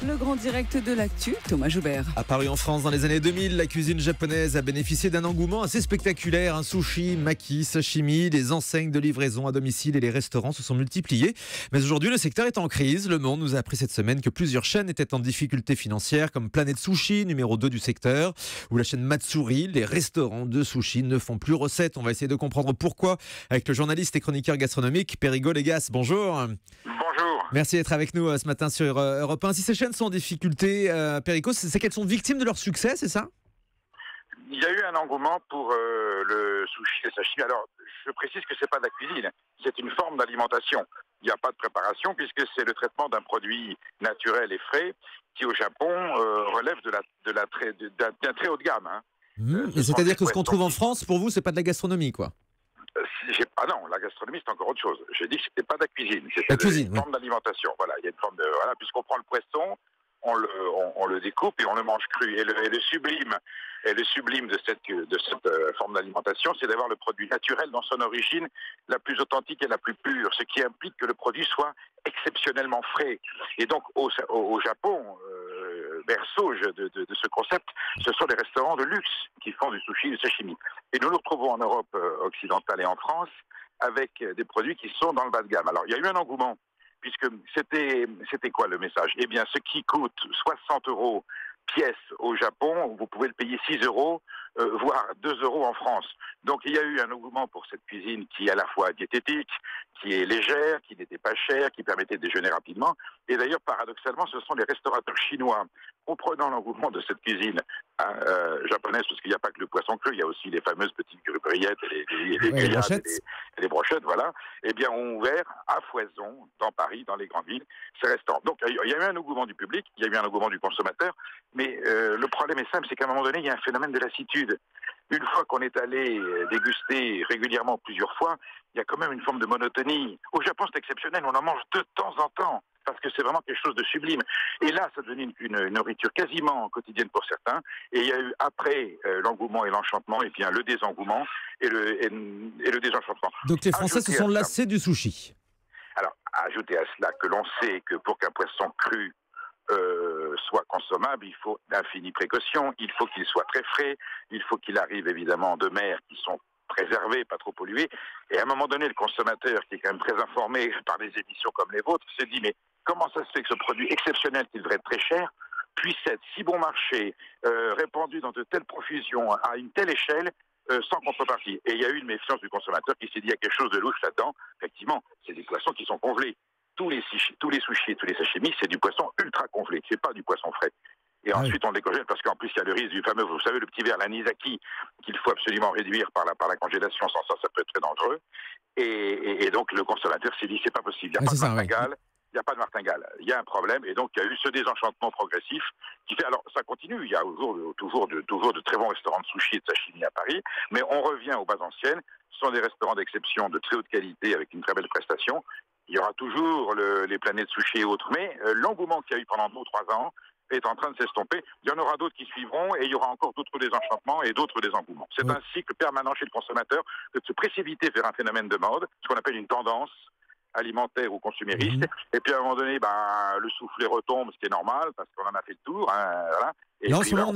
Le grand direct de l'actu, Thomas Joubert. Apparu en France dans les années 2000, la cuisine japonaise a bénéficié d'un engouement assez spectaculaire. Sushi, maki, sashimi, les enseignes de livraison à domicile et les restaurants se sont multipliés. Mais aujourd'hui, le secteur est en crise. Le Monde nous a appris cette semaine que plusieurs chaînes étaient en difficulté financière, comme Planète Sushi, numéro 2 du secteur, ou la chaîne Matsuri. Les restaurants de sushi ne font plus recette. On va essayer de comprendre pourquoi avec le journaliste et chroniqueur gastronomique Perigo Légas. Bonjour. Bonjour. Merci d'être avec nous ce matin sur Europe 1. Si ces chaînes sont en difficulté, Perico, c'est qu'elles sont victimes de leur succès, c'est ça? Il y a eu un engouement pour le sushi et le sashimi. Alors, je précise que c'est pas de la cuisine, c'est une forme d'alimentation. Il n'y a pas de préparation puisque c'est le traitement d'un produit naturel et frais qui, au Japon, relève d'un très haut de gamme. Et c'est-à-dire que ce qu'on trouve en France, pour vous, c'est pas de la gastronomie, quoi? Ah non, la gastronomie, c'est encore autre chose. J'ai dit que c'était pas de la cuisine, c'était une forme d'alimentation. Voilà, il y a une forme de puisqu'on prend le poisson, on le découpe et on le mange cru. Et le sublime de cette forme d'alimentation, c'est d'avoir le produit naturel dans son origine la plus authentique et la plus pure, ce qui implique que le produit soit exceptionnellement frais. Et donc au Japon, berceau de ce concept, ce sont les restaurants de luxe qui font du sushi et du sashimi. Et nous nous retrouvons en Europe occidentale et en France avec des produits qui sont dans le bas de gamme. Alors il y a eu un engouement, puisque c'était quoi le message? Eh bien, ce qui coûte 60 € pièce au Japon, vous pouvez le payer 6 €, voire 2 € en France. Donc il y a eu un engouement pour cette cuisine qui est à la fois diététique, qui est légère, qui n'était pas chère, qui permettait de déjeuner rapidement. Et d'ailleurs, paradoxalement, ce sont les restaurateurs chinois, comprenant l'engouement de cette cuisine japonaise, parce qu'il n'y a pas que le poisson cru, il y a aussi les fameuses petites grillettes et les brochettes. Et les brochettes, voilà, eh bien, ont ouvert à foison dans Paris, dans les grandes villes, ces restaurants. Donc, il y a eu un engouement du public, il y a eu un engouement du consommateur, mais le problème est simple, c'est qu'à un moment donné, il y a un phénomène de lassitude. Une fois qu'on est allé déguster régulièrement plusieurs fois, il y a quand même une forme de monotonie. Au Japon, c'est exceptionnel, on en mange de temps en temps, parce que c'est vraiment quelque chose de sublime. Et là, ça devenait une nourriture quasiment quotidienne pour certains. Et il y a eu après l'engouement et l'enchantement, et bien le désengouement et le désenchantement. Donc les Français se sont lassés du sushi. Alors, ajoutez à cela que l'on sait que pour qu'un poisson cru soit consommable, il faut d'infinies précautions, il faut qu'il soit très frais, il faut qu'il arrive évidemment de mers qui sont préservés, pas trop pollués. Et à un moment donné, le consommateur, qui est quand même très informé par des émissions comme les vôtres, se dit, mais comment ça se fait que ce produit exceptionnel, qui devrait être très cher, puisse être si bon marché, répandu dans de telles profusions, à une telle échelle, sans contrepartie. Et il y a eu une méfiance du consommateur qui s'est dit, il y a quelque chose de louche là-dedans. Effectivement, c'est des poissons qui sont congelés. Tous les sushis et tous les sashimi, c'est du poisson ultra congelé, c'est pas du poisson frais. Et ensuite, on le décongèle parce qu'en plus, il y a le risque du fameux, vous savez, le petit verre, l'anisaki, qu'il faut absolument réduire par la congélation, sans ça peut être très dangereux. Et donc, le consommateur s'est dit, c'est pas possible, il n'y a pas de martingale. Il n'y a pas de martingale, il y a un problème, et donc il y a eu ce désenchantement progressif qui fait, alors ça continue, il y a toujours de très bons restaurants de sushi et de sashimi à Paris, mais on revient aux bases anciennes, ce sont des restaurants d'exception de très haute qualité avec une très belle prestation, il y aura toujours les planètes sushi et autres, mais l'engouement qu'il y a eu pendant 2 ou 3 ans est en train de s'estomper, il y en aura d'autres qui suivront, et il y aura encore d'autres désenchantements et d'autres désengouements. C'est un cycle permanent chez le consommateur que de se précipiter vers un phénomène de mode, ce qu'on appelle une tendance alimentaire ou consumériste, et puis à un moment donné, le soufflet retombe, ce qui est normal, parce qu'on en a fait le tour, voilà. Et là, en ce moment, on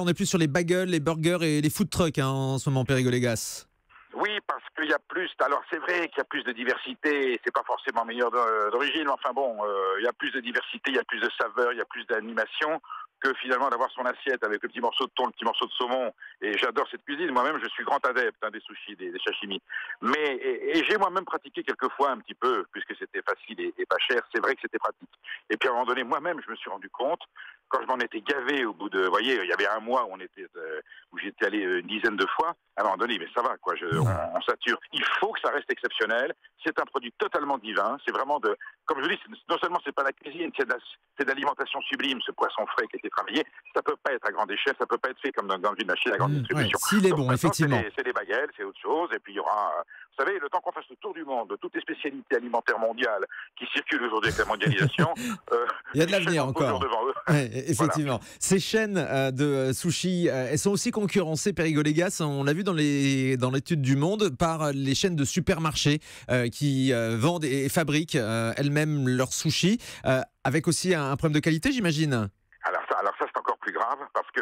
est plus sur les bagels, les burgers et les food trucks, en ce moment, Perigo Légas. Oui, parce qu'il y a plus, alors c'est vrai qu'il y a plus de diversité, c'est pas forcément meilleur d'origine, mais enfin bon, il y a plus de diversité, il y a plus de saveurs, il y a plus d'animation, que finalement d'avoir son assiette avec le petit morceau de thon, le petit morceau de saumon. Et j'adore cette cuisine. Moi-même, je suis grand adepte des sushis, des sashimi. Mais et j'ai moi-même pratiqué quelquefois un petit peu, puisque c'était facile et pas cher. C'est vrai que c'était pratique. Et puis à un moment donné, moi-même, je me suis rendu compte, quand je m'en étais gavé au bout de, vous voyez, il y avait un mois où j'étais allé une dizaine de fois. À un moment donné, mais ça va, quoi. On sature. Il faut que ça reste exceptionnel. C'est un produit totalement divin. C'est vraiment comme je vous dis, non seulement c'est pas la cuisine, c'est de l'alimentation sublime, ce poisson frais qui a été travaillé. Ça peut pas être à grande échelle, ça peut pas être fait comme dans une machine à grande distribution. S'il est bon, effectivement. C'est des baguettes, c'est autre chose, et puis il y aura Vous savez, le temps qu'on fasse le tour du monde de toutes les spécialités alimentaires mondiales qui circulent aujourd'hui avec la mondialisation, il y a de l'avenir encore. Devant eux. Ouais, effectivement. Voilà. Ces chaînes de sushi, elles sont aussi concurrencées, Perigo-Légas, on l'a vu dans l'étude du Monde, par les chaînes de supermarchés qui vendent et fabriquent elles-mêmes leurs sushis, avec aussi un problème de qualité, j'imagine. Alors ça, c'est encore plus grave, parce que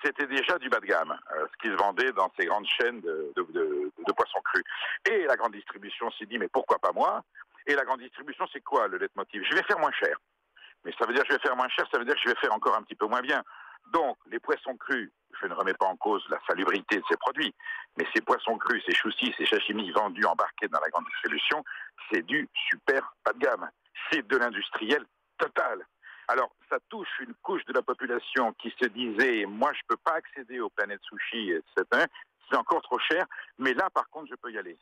c'était déjà du bas de gamme, ce qui se vendait dans ces grandes chaînes de poissons crus. Et la grande distribution s'est dit, mais pourquoi pas moi? Et la grande distribution, c'est quoi le leitmotiv? Je vais faire moins cher. Mais ça veut dire que je vais faire moins cher, ça veut dire que je vais faire encore un petit peu moins bien. Donc, les poissons crus, je ne remets pas en cause la salubrité de ces produits, mais ces poissons crus, ces choucis, ces sashimi vendus, embarqués dans la grande distribution, c'est du super bas de gamme. C'est de l'industriel total. Alors, ça touche une couche de la population qui se disait « moi, je ne peux pas accéder aux planètes sushi, c'est encore trop cher, mais là, par contre, je peux y aller ».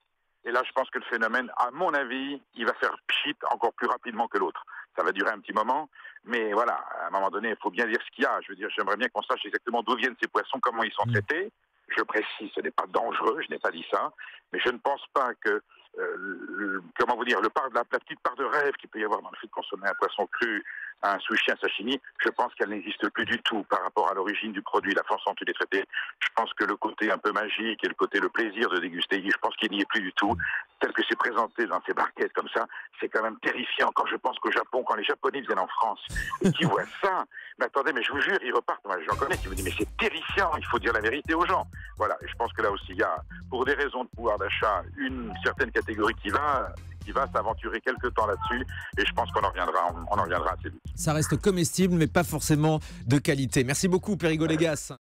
Et là, je pense que le phénomène, à mon avis, il va faire pchit encore plus rapidement que l'autre. Ça va durer un petit moment, mais voilà, à un moment donné, il faut bien dire ce qu'il y a. Je veux dire, j'aimerais bien qu'on sache exactement d'où viennent ces poissons, comment ils sont traités. Je précise, ce n'est pas dangereux, je n'ai pas dit ça, mais je ne pense pas que, la petite part de rêve qu'il peut y avoir dans le fait de consommer un poisson cru, un sushi, un sashimi, je pense qu'elle n'existe plus du tout par rapport à l'origine du produit, la façon dont il est traité. Je pense que le côté un peu magique et le plaisir de déguster, je pense qu'il n'y est plus du tout. Tel que c'est présenté dans ces barquettes comme ça, c'est quand même terrifiant. Quand je pense qu'au Japon, quand les Japonais viennent en France et qu'ils voient ça, mais attendez, mais je vous jure, ils repartent. Moi, j'en connais qui me disent, mais c'est terrifiant, il faut dire la vérité aux gens. Voilà, et je pense que là aussi, il y a, pour des raisons de pouvoir d'achat, une certaine catégorie qui va s'aventurer quelque temps là-dessus, et je pense qu'on en reviendra assez vite. Ça reste comestible, mais pas forcément de qualité. Merci beaucoup, Perigo-Légas.